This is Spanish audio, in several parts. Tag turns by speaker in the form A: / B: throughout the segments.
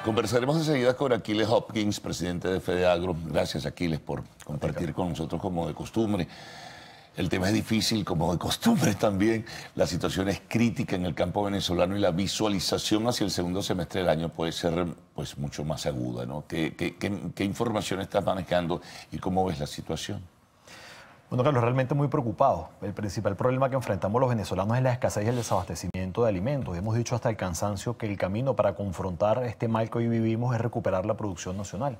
A: Conversaremos enseguida con Aquiles Hopkins, presidente de FEDEAGRO. Gracias, Aquiles, por compartir con nosotros como de costumbre. El tema es difícil, como de costumbre también. La situación es crítica en el campo venezolano y la visualización hacia el segundo semestre del año puede ser pues, mucho más aguda, ¿no? ¿Qué información estás manejando y cómo ves la situación?
B: Bueno, Carlos, realmente muy preocupado. El principal problema que enfrentamos los venezolanos es la escasez y el desabastecimiento de alimentos. Hemos dicho hasta el cansancio que el camino para confrontar este mal que hoy vivimos es recuperar la producción nacional.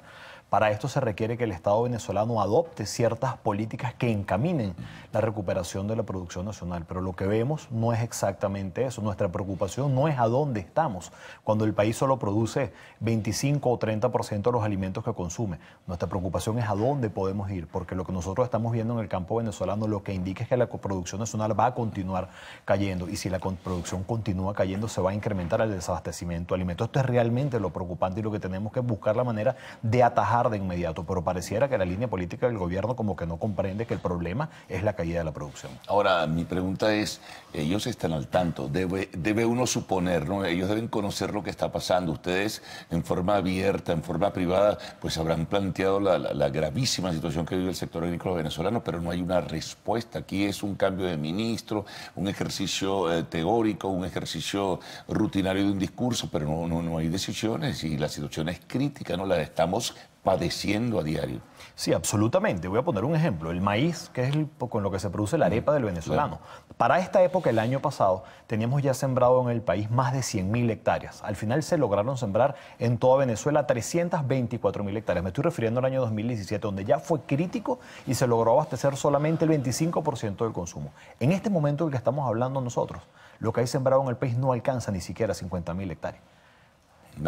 B: Para esto se requiere que el Estado venezolano adopte ciertas políticas que encaminen la recuperación de la producción nacional. Pero lo que vemos no es exactamente eso. Nuestra preocupación no es a dónde estamos, cuando el país solo produce 25 o 30% de los alimentos que consume. Nuestra preocupación es a dónde podemos ir, porque lo que nosotros estamos viendo en el campo venezolano lo que indica es que la producción nacional va a continuar cayendo. Y si la producción continúa cayendo, se va a incrementar el desabastecimiento de alimentos. Esto es realmente lo preocupante y lo que tenemos que buscar la manera de atajar de inmediato, pero pareciera que la línea política del gobierno como que no comprende que el problema es la caída de la producción.
A: Ahora, mi pregunta es, ellos están al tanto, debe uno suponer, ¿no? Ellos deben conocer lo que está pasando. Ustedes, en forma abierta, en forma privada, pues habrán planteado la gravísima situación que vive el sector agrícola venezolano, pero no hay una respuesta. Aquí es un cambio de ministro, un ejercicio teórico, un ejercicio rutinario de un discurso, pero no hay decisiones y la situación es crítica, ¿no? La estamos padeciendo a diario.
B: Sí, absolutamente. Voy a poner un ejemplo. El maíz, que es con lo que se produce la arepa del venezolano. Claro. Para esta época, el año pasado, teníamos ya sembrado en el país más de 100.000 hectáreas. Al final se lograron sembrar en toda Venezuela 324.000 hectáreas. Me estoy refiriendo al año 2017, donde ya fue crítico y se logró abastecer solamente el 25% del consumo. En este momento del que estamos hablando nosotros, lo que hay sembrado en el país no alcanza ni siquiera 50.000 hectáreas.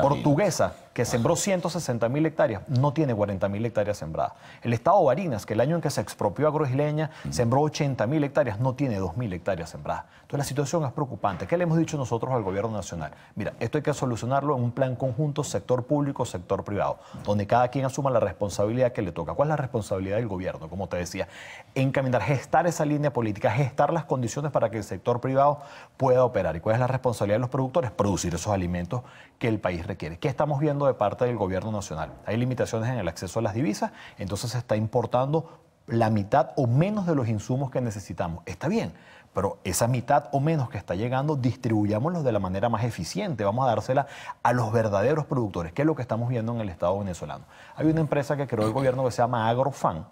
B: Portuguesa, que sembró 160.000 hectáreas, no tiene 40.000 hectáreas sembradas. El estado Barinas, que el año en que se expropió Agroisleña, sembró 80.000 hectáreas, no tiene 2.000 hectáreas sembradas. Entonces la situación es preocupante. ¿Qué le hemos dicho nosotros al gobierno nacional? Mira, esto hay que solucionarlo en un plan conjunto, sector público, sector privado, donde cada quien asuma la responsabilidad que le toca. ¿Cuál es la responsabilidad del gobierno? Como te decía, encaminar, gestar esa línea política, gestar las condiciones para que el sector privado pueda operar. ¿Y cuál es la responsabilidad de los productores? Producir esos alimentos que el país requiere. ¿Qué estamos viendo de parte del gobierno nacional? Hay limitaciones en el acceso a las divisas, entonces se está importando la mitad o menos de los insumos que necesitamos. Está bien, pero esa mitad o menos que está llegando, distribuyámoslos de la manera más eficiente. Vamos a dársela a los verdaderos productores, que es lo que estamos viendo en el Estado venezolano. Hay una empresa que creó el gobierno que se llama Agrofan,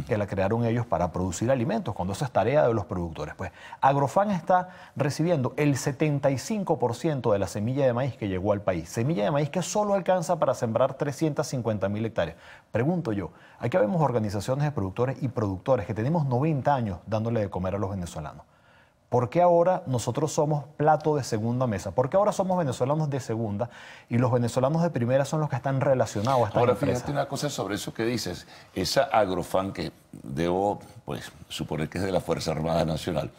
B: que la crearon ellos para producir alimentos, cuando eso es tarea de los productores. Pues Agrofan está recibiendo el 75% de la semilla de maíz que llegó al país. Semilla de maíz que solo alcanza para sembrar 350.000 hectáreas. Pregunto yo, aquí vemos organizaciones de productores y productores que tenemos 90 años dándole de comer a los venezolanos. ¿Por qué ahora nosotros somos plato de segunda mesa? ¿Por qué ahora somos venezolanos de segunda y los venezolanos de primera son los que están relacionados a esta empresa?
A: Ahora, fíjate una cosa sobre eso que dices. Esa Agrofan, que debo pues, suponer que es de la Fuerza Armada Nacional,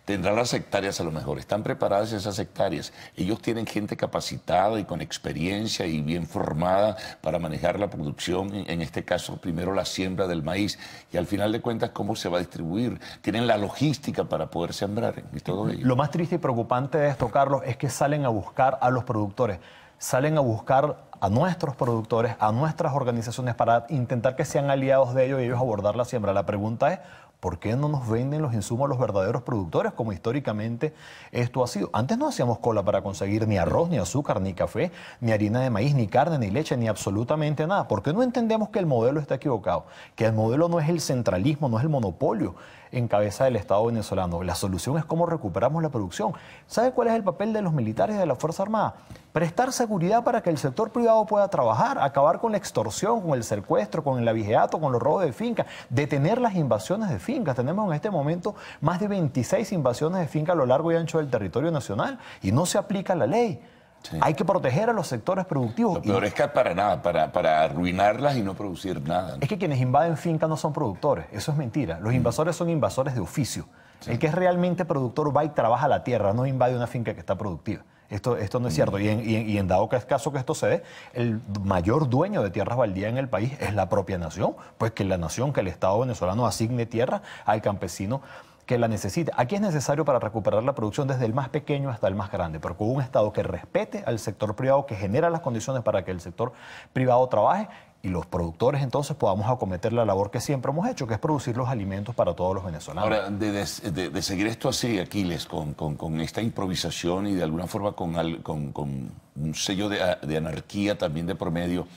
A: tendrá las hectáreas a lo mejor. Están preparadas esas hectáreas. Ellos tienen gente capacitada y con experiencia y bien formada para manejar la producción. En este caso, primero la siembra del maíz y al final de cuentas, cómo se va a distribuir. Tienen la logística para poder sembrar y todo ello.
B: Lo más triste y preocupante de esto, Carlos, es que salen a buscar a los productores. Salen a buscar a nuestros productores, a nuestras organizaciones para intentar que sean aliados de ellos y ellos abordar la siembra. La pregunta es, ¿por qué no nos venden los insumos a los verdaderos productores como históricamente esto ha sido? Antes no hacíamos cola para conseguir ni arroz, ni azúcar, ni café, ni harina de maíz, ni carne, ni leche, ni absolutamente nada. ¿Por qué no entendemos que el modelo está equivocado? Que el modelo no es el centralismo, no es el monopolio en cabeza del Estado venezolano. La solución es cómo recuperamos la producción. ¿Sabe cuál es el papel de los militares de la Fuerza Armada? Prestar seguridad para que el sector privado pueda trabajar, acabar con la extorsión, con el secuestro, con el abigeato, con los robos de fincas, detener las invasiones de fincas. Tenemos en este momento más de 26 invasiones de fincas a lo largo y ancho del territorio nacional y no se aplica la ley. Sí. Hay que proteger a los sectores productivos.
A: Lo peor es que para nada, para arruinarlas y no producir nada, ¿no?
B: Es que quienes invaden fincas no son productores, eso es mentira. Los invasores son invasores de oficio. Sí. El que es realmente productor va y trabaja la tierra, no invade una finca que está productiva. Esto no es cierto. Y en dado caso que esto se dé, el mayor dueño de tierras baldías en el país es la propia nación. Pues que la nación, que el Estado venezolano asigne tierra al campesino que la necesite. Aquí es necesario para recuperar la producción desde el más pequeño hasta el más grande, pero con un Estado que respete al sector privado, que genera las condiciones para que el sector privado trabaje y los productores entonces podamos acometer la labor que siempre hemos hecho, que es producir los alimentos para todos los venezolanos.
A: Ahora, de seguir esto así, Aquiles, con esta improvisación y de alguna forma con un sello de anarquía también de promedio,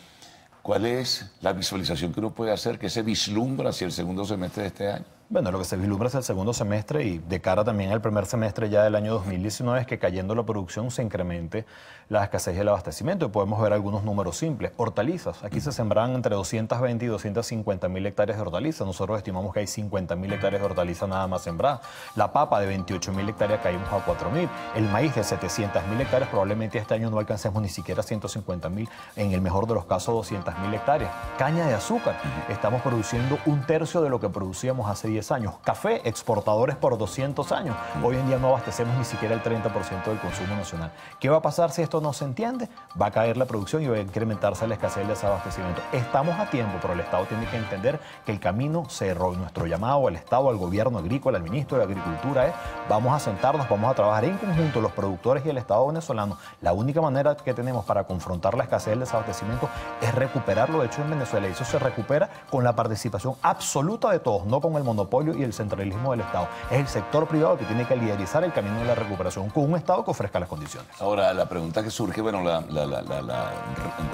A: ¿cuál es la visualización que uno puede hacer, que se vislumbra hacia el segundo semestre de este año?
B: Bueno, lo que se vislumbra es el segundo semestre y de cara también al primer semestre ya del año 2019 es que cayendo la producción se incremente la escasez y el abastecimiento. Y podemos ver algunos números simples. Hortalizas. Aquí se sembran entre 220 y 250 mil hectáreas de hortalizas. Nosotros estimamos que hay 50 mil hectáreas de hortalizas nada más sembradas. La papa de 28 mil hectáreas caímos a 4 mil. El maíz de 700 mil hectáreas probablemente este año no alcancemos ni siquiera 150 mil. En el mejor de los casos 200 mil hectáreas. Caña de azúcar. Estamos produciendo un tercio de lo que producíamos hace 10 años. Café, exportadores por 200 años. Hoy en día no abastecemos ni siquiera el 30% del consumo nacional. ¿Qué va a pasar si esto no se entiende? Va a caer la producción y va a incrementarse la escasez y el desabastecimiento. Estamos a tiempo, pero el Estado tiene que entender que el camino cerró. Nuestro llamado al Estado, al gobierno agrícola, al ministro de Agricultura es: vamos a sentarnos, vamos a trabajar en conjunto los productores y el Estado venezolano. La única manera que tenemos para confrontar la escasez y el desabastecimiento es recuperar lo hecho en Venezuela. Y eso se recupera con la participación absoluta de todos, no con el monopolio y el centralismo del Estado. Es el sector privado que tiene que liderizar el camino de la recuperación con un Estado que ofrezca las condiciones.
A: Ahora, la pregunta que surge, bueno,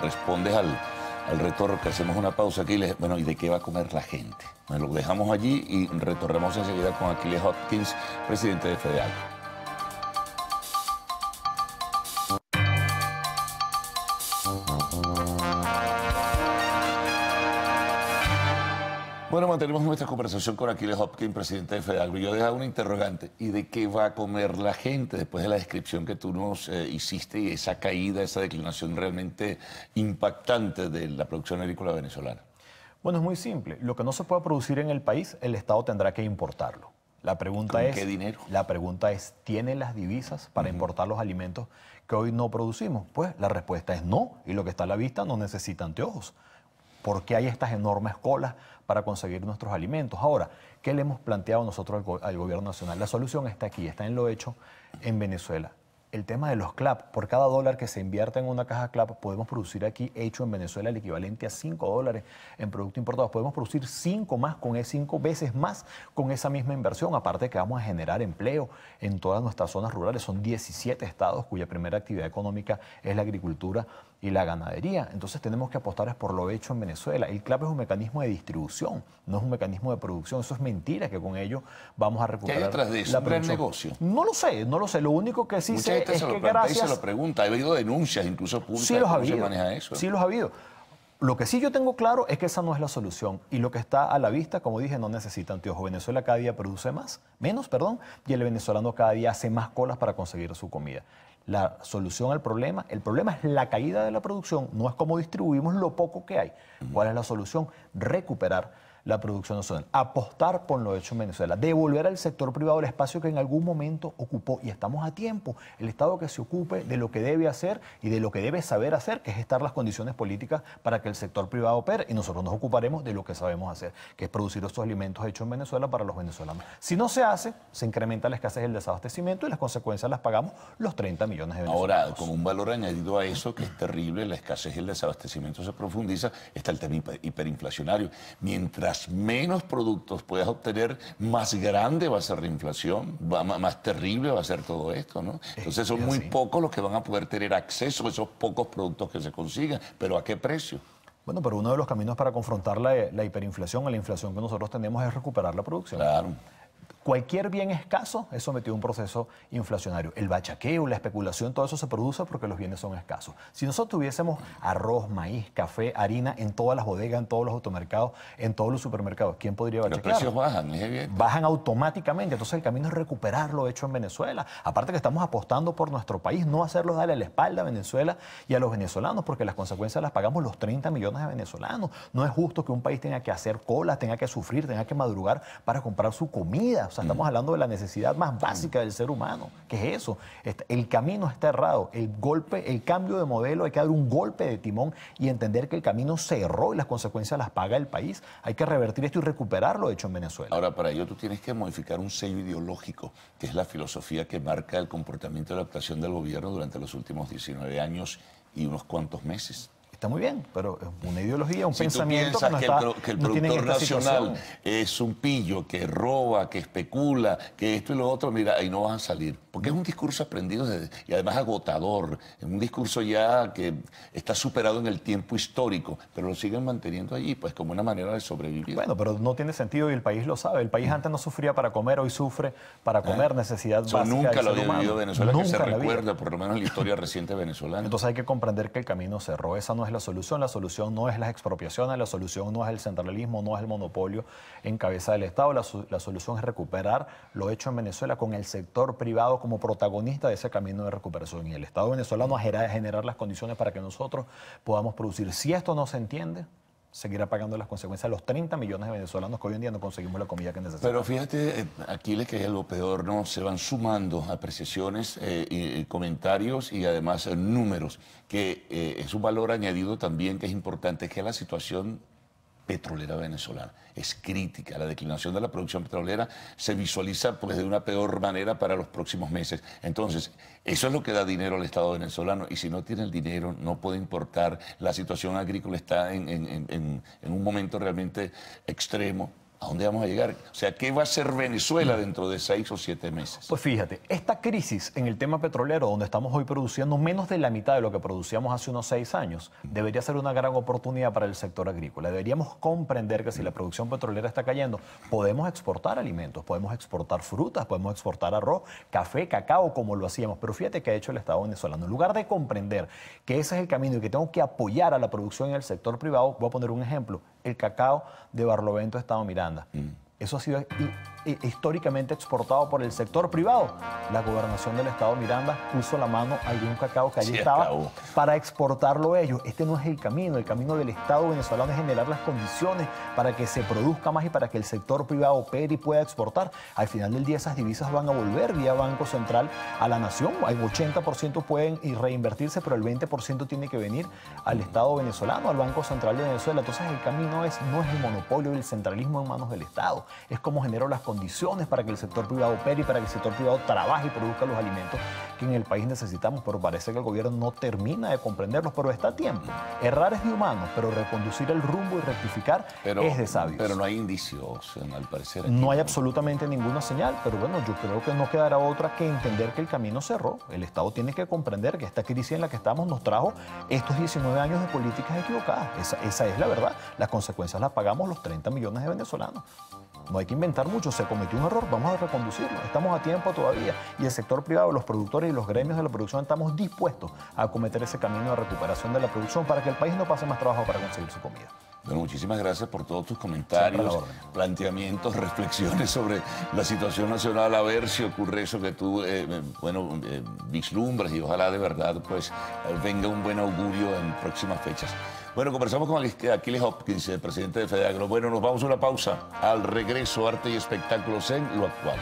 A: respondes al retorno, que hacemos una pausa aquí, bueno, ¿y de qué va a comer la gente? Bueno, lo dejamos allí y retornamos enseguida con Aquiles Hopkins, presidente de FEDEAGRO. Bueno, mantenemos nuestra conversación con Aquiles Hopkins, presidente de FEDEAGRO. Yo dejaba una interrogante: ¿y de qué va a comer la gente? Después de la descripción que tú nos hiciste y esa caída, esa declinación realmente impactante de la producción agrícola venezolana.
B: Bueno, es muy simple. Lo que no se pueda producir en el país, el Estado tendrá que importarlo. La pregunta es,
A: ¿qué dinero?
B: La pregunta es, ¿tiene las divisas para importar los alimentos que hoy no producimos? Pues la respuesta es no, y lo que está a la vista no necesita anteojos. ¿Por qué hay estas enormes colas para conseguir nuestros alimentos? Ahora, ¿qué le hemos planteado nosotros al gobierno nacional? La solución está aquí, está en lo hecho en Venezuela. El tema de los CLAP, por cada dólar que se invierta en una caja CLAP, podemos producir aquí, hecho en Venezuela, el equivalente a $5 en productos importados. Podemos producir 5 veces más con esa misma inversión, aparte de que vamos a generar empleo en todas nuestras zonas rurales. Son 17 estados cuya primera actividad económica es la agricultura y la ganadería. Entonces tenemos que apostar por lo hecho en Venezuela. El CLAP es un mecanismo de distribución, no es un mecanismo de producción. Eso es mentira, que con ello vamos a recuperar.
A: ¿Qué hay detrás de eso?
B: La
A: ¿Un gran
B: producción.
A: negocio?
B: No lo sé. Lo único que sí sé es que gracias...
A: se lo pregunta. Ha habido denuncias, incluso públicas,
B: sí los ha
A: ¿cómo se
B: habido,
A: maneja eso?
B: sí los ha habido. Lo que sí yo tengo claro es que esa no es la solución. Y lo que está a la vista, como dije, no necesita anteojos. Venezuela cada día produce menos, y el venezolano cada día hace más colas para conseguir su comida. La solución al problema, el problema es la caída de la producción, no es cómo distribuimos lo poco que hay. ¿Cuál es la solución? Recuperar la producción nacional, apostar por lo hecho en Venezuela, devolver al sector privado el espacio que en algún momento ocupó, y estamos a tiempo. El Estado que se ocupe de lo que debe hacer y de lo que debe saber hacer, que es estar las condiciones políticas para que el sector privado opere, y nosotros nos ocuparemos de lo que sabemos hacer, que es producir estos alimentos hechos en Venezuela para los venezolanos. Si no se hace, se incrementa la escasez y el desabastecimiento, y las consecuencias las pagamos los 30 millones de venezolanos.
A: Ahora, con un valor añadido a eso, que es terrible, la escasez y el desabastecimiento se profundiza, está el tema hiperinflacionario. Mientras menos productos puedas obtener, más grande va a ser la inflación, más terrible va a ser todo esto, ¿no? Entonces son muy pocos los que van a poder tener acceso a esos pocos productos que se consigan, pero ¿a qué precio?
B: Bueno, pero uno de los caminos para confrontar la hiperinflación o la inflación que nosotros tenemos es recuperar la producción.
A: Claro.
B: Cualquier bien escaso es sometido a un proceso inflacionario. El bachaqueo, la especulación, todo eso se produce porque los bienes son escasos. Si nosotros tuviésemos arroz, maíz, café, harina en todas las bodegas, en todos los automercados, en todos los supermercados, ¿quién podría bachaquear?
A: Los precios bajan, es evidente.
B: Bajan automáticamente. Entonces el camino es recuperar lo hecho en Venezuela. Aparte que estamos apostando por nuestro país, no hacerlo darle la espalda a Venezuela y a los venezolanos, porque las consecuencias las pagamos los 30 millones de venezolanos. No es justo que un país tenga que hacer cola, tenga que sufrir, tenga que madrugar para comprar su comida. O sea, estamos hablando de la necesidad más básica del ser humano. ¿Qué es eso? El camino está errado. El cambio de modelo, hay que dar un golpe de timón y entender que el camino se erró y las consecuencias las paga el país. Hay que revertir esto y recuperar lo hecho en Venezuela.
A: Ahora, para ello tú tienes que modificar un sello ideológico, que es la filosofía que marca el comportamiento y la actuación del gobierno durante los últimos 19 años y unos cuantos meses.
B: Está muy bien, pero una ideología, un
A: Si
B: pensamiento
A: tú piensas que el
B: no tiene
A: productor
B: esta
A: nacional
B: situación.
A: es un pillo, que roba, que especula, que esto y lo otro, mira, ahí no vas a salir. Porque es un discurso aprendido y además agotador. Es un discurso ya que está superado en el tiempo histórico, pero lo siguen manteniendo allí, pues como una manera de sobrevivir.
B: Bueno, pero no tiene sentido y el país lo sabe. El país antes no sufría para comer, hoy sufre para comer, necesidad
A: Eso
B: básica
A: nunca
B: del
A: lo
B: ser
A: había
B: humano.
A: vivido Venezuela, que se
B: Nunca en la vida.
A: recuerda, por lo menos en la historia reciente venezolana.
B: Entonces hay que comprender que el camino cerró. Esa no es la solución. La solución no es las expropiaciones, la solución no es el centralismo, no es el monopolio en cabeza del Estado. La solución es recuperar lo hecho en Venezuela con el sector privado como protagonista de ese camino de recuperación. Y el Estado venezolano a generar las condiciones para que nosotros podamos producir. Si esto no se entiende, seguirá pagando las consecuencias los 30 millones de venezolanos que hoy en día no conseguimos la comida que necesitamos.
A: Pero fíjate, Aquiles, que es lo peor, ¿no? Se van sumando apreciaciones, y comentarios y además números, que es un valor añadido también que es importante, que es la situación petrolera venezolana. Es crítica. La declinación de la producción petrolera se visualiza pues, de una peor manera para los próximos meses. Entonces, eso es lo que da dinero al Estado venezolano. Y si no tiene el dinero, no puede importar. La situación agrícola está en un momento realmente extremo. ¿A dónde vamos a llegar? O sea, ¿qué va a ser Venezuela dentro de 6 o 7 meses?
B: Pues fíjate, esta crisis en el tema petrolero, donde estamos hoy produciendo menos de la mitad de lo que producíamos hace unos 6 años, debería ser una gran oportunidad para el sector agrícola. Deberíamos comprender que si la producción petrolera está cayendo, podemos exportar alimentos, podemos exportar frutas, podemos exportar arroz, café, cacao, como lo hacíamos. Pero fíjate que ha hecho el Estado venezolano. En lugar de comprender que ese es el camino y que tengo que apoyar a la producción en el sector privado, voy a poner un ejemplo. El cacao de Barlovento, Estado Miranda. Eso ha sido históricamente exportado por el sector privado. La gobernación del Estado Miranda puso la mano a algún cacao que allí estaba para exportarlo ellos. Este no es el camino del Estado venezolano es generar las condiciones para que se produzca más y para que el sector privado opere y pueda exportar. Al final del día esas divisas van a volver vía Banco Central a la nación. El 80% pueden reinvertirse, pero el 20% tiene que venir al Estado venezolano, al Banco Central de Venezuela. Entonces el camino no es el monopolio y el centralismo en manos del Estado. Es como genero las condiciones para que el sector privado opere y para que el sector privado trabaje y produzca los alimentos que en el país necesitamos, pero parece que el gobierno no termina de comprenderlos, pero está a tiempo. Errar es de humanos, pero reconducir el rumbo y rectificar es de sabios.
A: Pero no hay indicios, al parecer. Aquí,
B: no hay absolutamente ninguna señal, pero bueno, yo creo que no quedará otra que entender que el camino cerró. El Estado tiene que comprender que esta crisis en la que estamos nos trajo estos 19 años de políticas equivocadas. Esa es la verdad. Las consecuencias las pagamos los 30 millones de venezolanos. No hay que inventar mucho, se cometió un error, vamos a reconducirlo. Estamos a tiempo todavía y el sector privado, los productores y los gremios de la producción estamos dispuestos a acometer ese camino de recuperación de la producción para que el país no pase más trabajo para conseguir su comida.
A: Bueno, muchísimas gracias por todos tus comentarios, planteamientos, reflexiones sobre la situación nacional, a ver si ocurre eso que tú, vislumbras y ojalá de verdad pues venga un buen augurio en próximas fechas. Bueno, conversamos con Aquiles Hopkins, el presidente de FEDEAGRO. Bueno, nos vamos a una pausa. Al regreso, arte y espectáculos en Lo Actual.